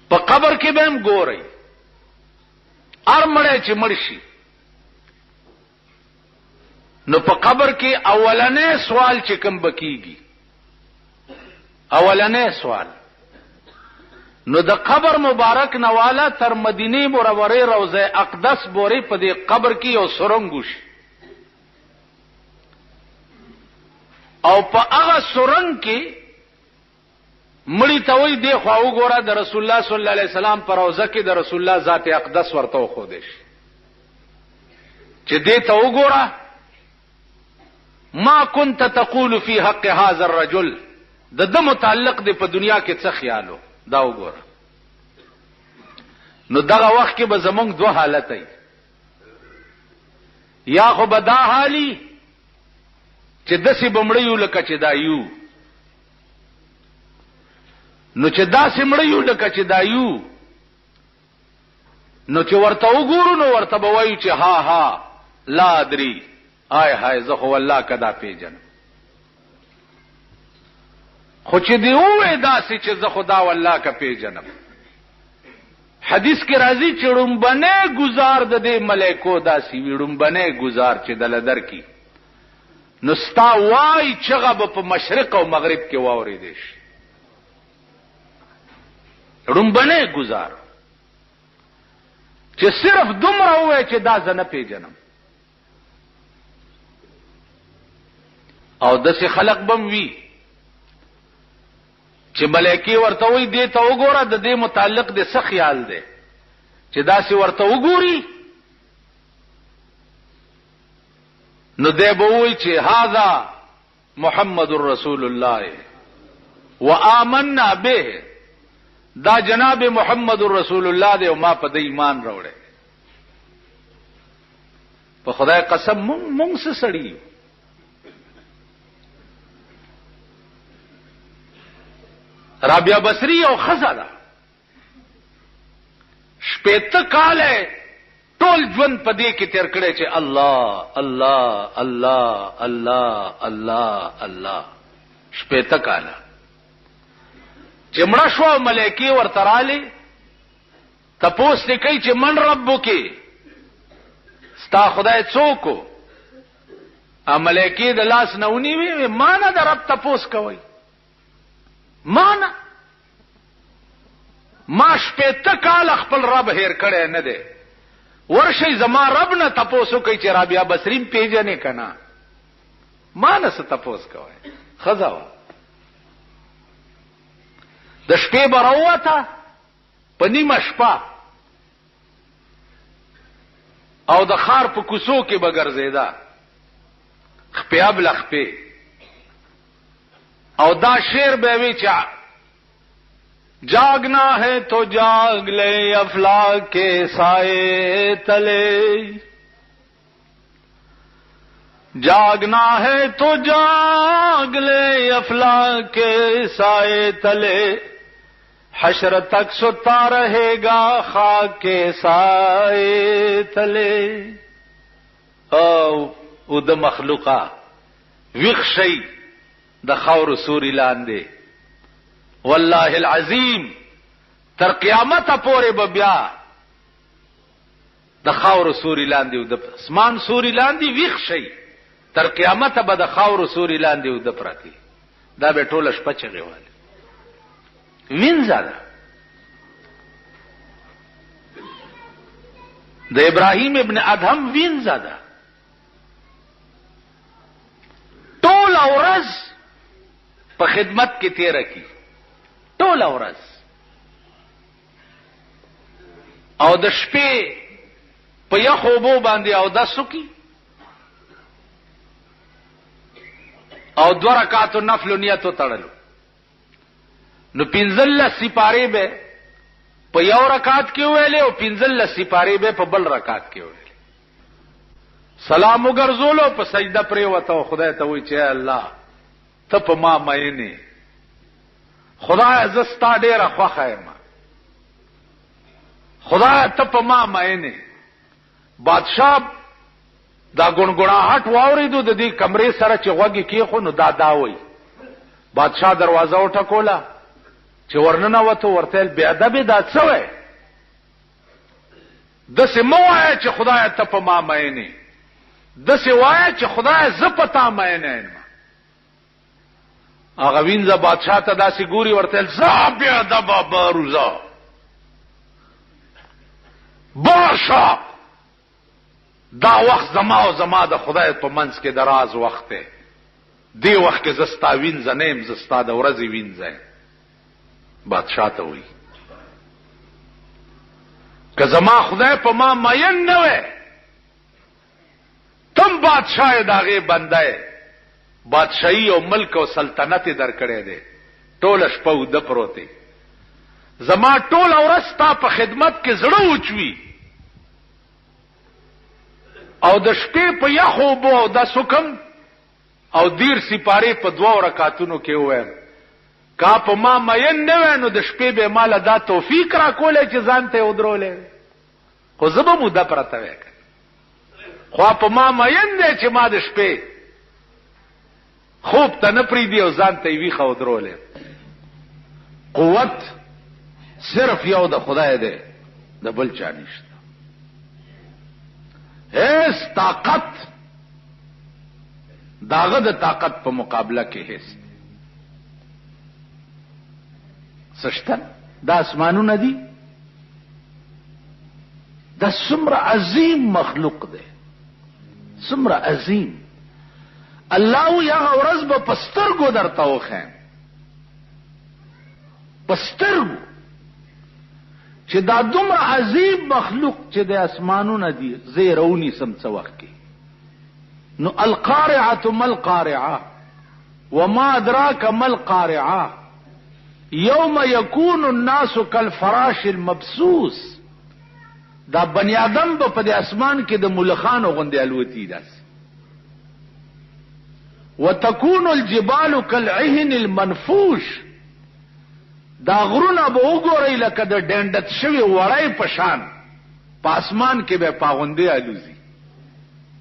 په قبر کې به هم ګورئ ار مړی چې مړ شي نو په قبر کې اولنې سوال چې کوم بکیږي اولنې سوال نو د قبر مبارک نواله تر مدینه منوره روضه اقدس بوري په دې قبر کې یو سرنګ شي او په هغه سرنګ کې مړی ته وای دی خو وګوره د رسول الله صلی الله علیه وسلم پر روضه کې د رسول الله ذات اقدس ورته خو دې چې دې ته وګوره ما كنت تقول في حق هذا الرجل د متعلق دی په دنیا کې څه خیالو دا وګوره. نو دغه وخت کې به زمونږ دوه حالت ای یا خو به دا حالي چې دسې بمړیو لکه چې دا یو نو چې داسې مړیو لکه چې دا یو نو چې ورته وګورو نو ورته به وایو چې ها ها لا ادري آی هاي زه خو الله کدا پیژنم خو چې دی وې داسې چې زه خدا والله کا پیژنم. حدیث کې راځي چې ړومبنه گزار د دې ملائکو داسې وړومبنه گزار چې دل در کی نو ستا وای چغه په مشرق او مغرب کې واوري دي ړومبنه گزار چې صرف دومره وې چې دا زنه پیژنم. او دسه خلق بم وی چې ملائکی ورته وی دی ته وګوره د دې متعلق د څه خیال دی چې داسې ورته وګوري نو دی به وی چې هاذا محمد رسول الله وآمنا به دا جناب محمد رسول الله دی او ما په دې ایمان راوړې. په خدای قسم مونږ څه سړی رابعه بصری او خزاله شپېته کاله ټول ژوند په دې کې تیر کړي چې الله الله الله الله الله الله شپېته کاله چې مړه شو ملائکی ورته رااله تپوس دې کوي چې من ربک ستا خدای څوک ا ملائکی د لاس نونی وي ما نه د رب تپوس کوي ما شپېته کال خپل رب هیر کړي نه دی ورشي زما رب نه تپوسو کوي چې رابعه بصری پیژنې کنا ما نه څه تپوس کوي خزاوه د شپې براوته په نیمه شپه او د خار په کوڅو کې بغرزیدا خپې ابل خپې او دا شعر به وی چا جاگنا ہے تو جاگ لے افلاک کے سائے تلے جاگنا ہے تو جاگ لے افلاک کے سائے تلے حشر تک ستا رہے گا خاک کے سائے تلے او د مخلوقا وخشی د خاور سوري لاندې والله العظیم تر قیامت پورې به بیا د خاور سوري لاندې او د اسمان سوري لاندې ویښ شي تر قیامت به د خاور سوري لاندې او د پراتی دا به ټوله شپه چغېواله وینځه د ابراهیم ابن ادهم وینځه ده ټول ورځ په خدمت کې تیر کی ټول ورځ او د شپې په یخو بو باندې او د سکی او 2 رکعات نفل نیت تړلو نو 15 سپاره به په یو رکعت کې ویلې او 15 سپاره به په بل رکعت کې ویلې سلام وګرځولو په سجده پرې وته خدای ته وی چې الله ته په ما مینه خدای زستا ډیره خوخه ما خدای ته په ما مینه بادشاہ دا ګونګړاهټ واوریدو د دې کمرې سره چې غوږی کې خو نو دا وای بادشاہ دروازه وټکولا چې ورننه وته ورته بیا ادب دا څه وای د سموای چې خدای ته په ما مینه د سوای چې خدای ز پتا مینه هغه وینځه بادشاہ ته داسې ګوري ورته ځا بیا د بابا روزا باشا دا وخت زما او زما د خدای په منځ کې دراز وخت دی دی وخت کې زستا وینځه نیم زستا د ورځې وینځه بادشاہ ته وایي که زما خدای په ما مین نه وای تم بادشاہ داغه بنده بادشاہي او ملک او سلطنت درکړې ده ټول شپه د پروتي زما ټول اورستا په خدمت کې زړه اوچوي او د شپې په یخو بو د سکم او دیر سپاره په 2 رکعاتونو کې وای کا په ما مین نه وای نو د شپې به مال دا توفیق را کولې چې ځان ته ودرولې خو زبه مو د پرته وای خو په ما مین نه چې ما د شپې خوب ته نه پریدي او ځان ته وی خو درولې قوت صرف یو د خدای دی د بل چا نشته هیڅ طاقت داغه د طاقت په مقابله کې هیڅ سشتن دا اسمانونه دي دا څومره عظیم مخلوق دی څومره عظیم الله یا ورځ به پسترګو درته وخه پسترګو چې دا دومره عظیم مخلوق چې د اسمانونو دي زیرونی سم څه وخت کې نو القارعه ما القارعه وما ادراك ما القارعه يوم يكون الناس كالفراش المبثوث دا بنی آدم په د اسمان کې د ملخانو غوندې الوتی داس وتكون الجبال كالعهن المنفوش دا غرونه به وګورئ لکه د ډنډت شوی وړای په شان په اسمان کې به پاغوندې الوزي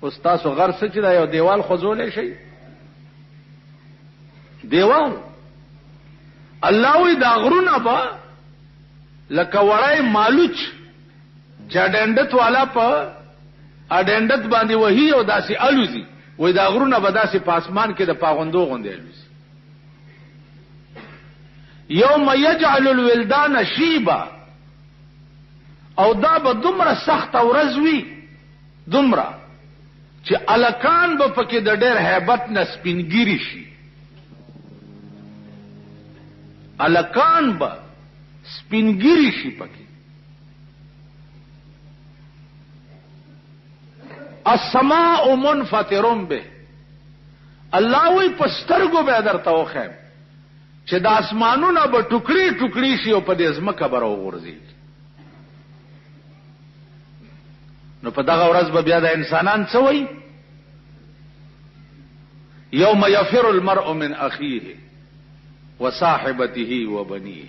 استاد غر څه چې دا یو دیوال خوځولې شي دیوال الله وی دا غرونه به لکه وړای مالوچ چې ډنډت والا په اډنډت باندې وਹੀ او داسې الوزي وې دا غرونه به داسې په اسمان کې د پاغوندو غوندې الوزي یوم یجعل الولدان شیبا او دا به دومره سخت ورځ وي دومره چې الکان به پکې د ډېر hebat نه سپینګيري شي الکان به سپینګيري شي پکې السماء منفطر به الله وی پسترګو به درته وخه چې د اسمانونو به ټوکړي ټوکړي شي او په دې ځمکه به راوغورځي نو په دغه ورځ به بیا د انسانان څه وایي یوم یفر المرء من اخیه وصاحبته وبنیه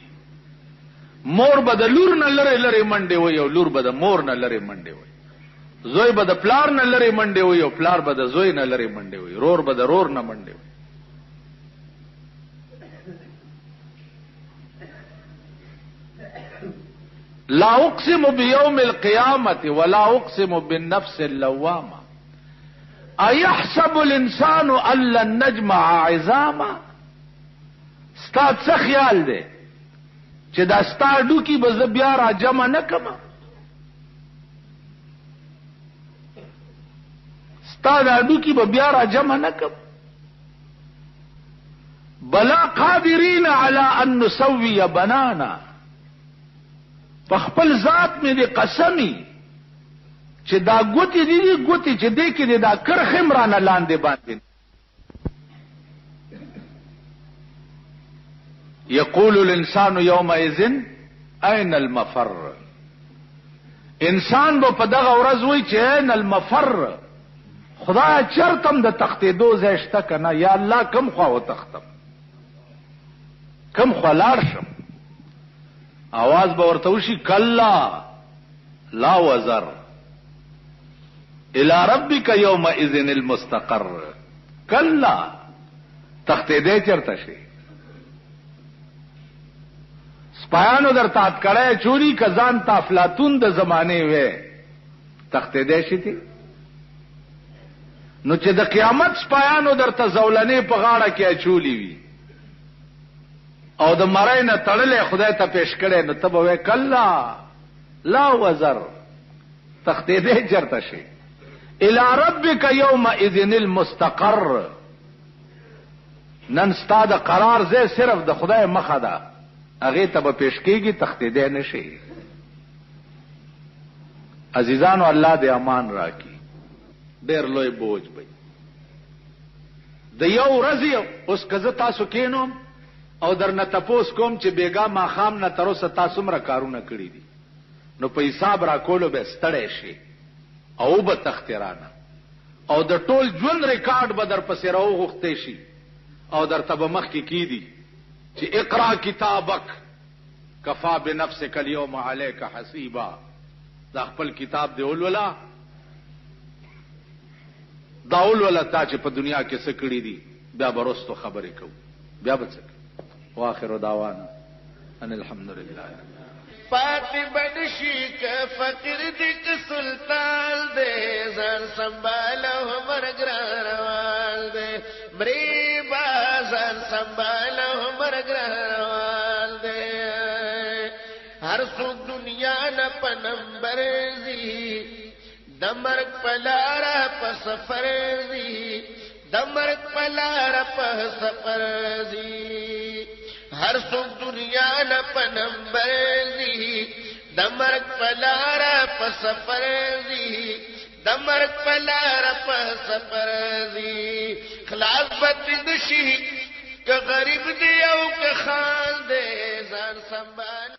مور به د لور نه لره لره منډه وي او لور به د مور نه لره منډه وي زوی به د پلار نه لره منډه وي او پلار به د زوی نه لره منډه وي رور به د رور نه منډه وي لا اقسم بيوم القيامه ولا اقسم بالنفس اللوامه ايحسب الانسان ان لن نجمع عظاما ستا څه خیال دی چې دا ستا ډوکی به بیا را جمع نه کما ستا دا ډوکی به بیا را جمع نه کم بلا قادرین علی ان نسوی بنانا په خپل ذات مې دې قسمی چې دا ګوتی دي ګوتی چې دې کې دا کرخم را نه لاندې باندې یقول الانسان یومئذ اين المفر انسان به په دغه ورځ وایي چې اين المفر خدای چرتم د تختیدو زیشته کنه یا الله کم خوا و تختم کم خلار شم आवाज به ورته وشي کلا لا وزر الى ربك يومئذ المستقر کلا تختیدې چرته شي سپایانو در تات کړه چوری کزان تا افلاطون د زمانه وې تختیدې شي نو چې د قیامت سپایانو درته زولنې په غاړه کې اچولې وي او د مړای نه تړلې خدای ته پیش کړي نو تب وې کلا لا وزر تختې دې چرته شي الى ربک یومئذ المستقر. نن ستا د قرار ځای صرف د خدای مخه ده، هغه ته به پیش کیږي، تختې دې نشي. عزیزانو الله دې امان راکړي. ډېر لوی بوج وي د یو ورځې. اوس که تاسو کینوم او درنه تپوس کوم چې بیګا ماښام نه تر اوسه تاسو مره کارونه کړي دي، نو په حساب را کولو به ستړی شي او به تخترانه او د ټول ژوند ریکارډ به در پسې راوغوښتی شي او درته به مخکې کیدي چې اقرا کتابک کفا بنفسک اليوم علیک حسیبا. دا خپل کتاب دی ولولا، دا ولولا تا چې په دنیا کې څه کړي دي، بیا به رستو خبرې کوو، بیا به څه کوو. واخر دعوانا ان الحمد لله. پاتی بنشی که فقیر دی که سلطان دے زن سنبالا ہمر گرانوال دے مری بازن سنبالا ہمر گرانوال دے ہر سوک دنیا نا پنمبر زی دمرک پلارا پسفر زی دمرک پلارا پسفر زی ہر سوک دنیا نا پنمبر زی دمرک پلارا پسفر زی دمرک پلارا پسفر زی خلاص بد دشی کہ غریب دی او کہ خان دے زان سنبال